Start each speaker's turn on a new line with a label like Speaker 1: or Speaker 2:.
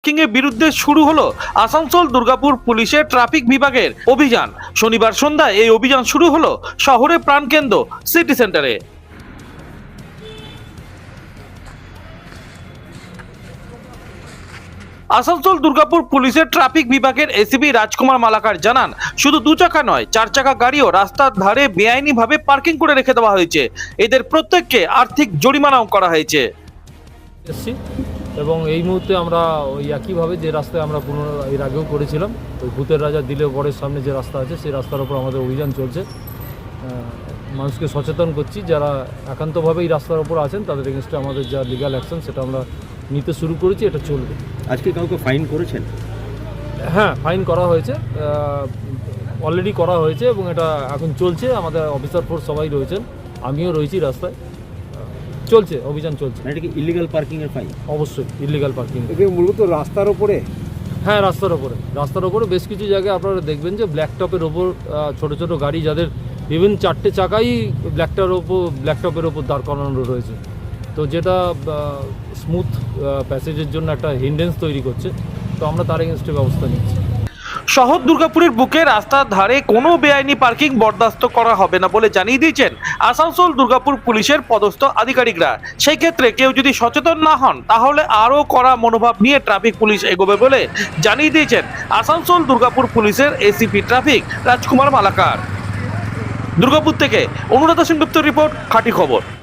Speaker 1: Parking এর বিরুদ্ধে শুরু হলো আসানসোল দুর্গাপুর পুলিশের ট্রাফিক বিভাগের অভিযান। শনিবার সন্ধ্যায় এই অভিযান শুরু হলো শহরের প্রাণকেন্দ্র সিটি সেন্টারে। আসানসোল দুর্গাপুর পুলিশের ট্রাফিক বিভাগের এসিপি রাজকুমার মালাকার জানান, শুধু দু চাকা নয়, 4 চাকা গাড়িও রাস্তার ধারে বেআইনিভাবে পার্কিং করে রেখে দেওয়া হয়েছে। এদের প্রত্যেককে আর্থিক জরিমানাও করা হয়েছে।
Speaker 2: এসছি এবং এই মুহূর্তে আমরা ওই একইভাবে যে রাস্তায় আমরা এর আগেও করেছিলাম, ওই ভূতের রাজা দিলে বরের সামনে যে রাস্তা আছে সেই রাস্তার উপর আমাদের অভিযান চলছে। মানুষকে সচেতন করছি, যারা একান্তভাবে এই রাস্তার ওপর আছেন তাদের এগেনস্টে আমাদের যা লিগ্যাল অ্যাকশন সেটা আমরা নিতে শুরু করেছি, এটা চলবে।
Speaker 3: আজকে কাউকে ফাইন করেছেন?
Speaker 2: হ্যাঁ, ফাইন করা হয়েছে, অলরেডি করা হয়েছে এবং এটা এখন চলছে। আমাদের অফিসার ফোর্স সবাই রয়েছেন, আমিও রয়েছি রাস্তায়, চলছে, অভিযান চলছে।
Speaker 3: এটা কি ইলিগাল পার্কিং এর ফাইন?
Speaker 2: অবশ্যই ইলিগাল পার্কিং।
Speaker 4: এটা মূলত রাস্তার ওপরে?
Speaker 2: হ্যাঁ, রাস্তার ওপরে বেশ কিছু জায়গায় আপনারা দেখবেন যে ব্ল্যাক টপের ওপর ছোট ছোট গাড়ি, যাদের ইভেন 4টে চাকাই ব্ল্যাক টপের ওপর দাঁড় করানো রয়েছে, তো যেটা স্মুথ প্যাসেজের জন্য একটা হিন্ডেন্স তৈরি করছে। তো আমরা তার এগেনস্টে ব্যবস্থা নিচ্ছি।
Speaker 1: শহর দুর্গাপুরের বুকে রাস্তার ধারে কোনো বেআইনি পার্কিং বরদাস্ত করা হবে না বলে জানিয়ে দিয়েছেন আসানসোল দুর্গাপুর পুলিশের পদস্থ আধিকারিকরা। সেই ক্ষেত্রে কেউ যদি সচেতন না হন তাহলে আরও কড়া মনোভাব নিয়ে ট্রাফিক পুলিশ এগোবে বলে জানিয়ে দিয়েছেন আসানসোল দুর্গাপুর পুলিশের এসিপি ট্রাফিক রাজকুমার মালাকার। দুর্গাপুর থেকে অনুরাধা সেনগুপ্তের রিপোর্ট, খাঁটি খবর।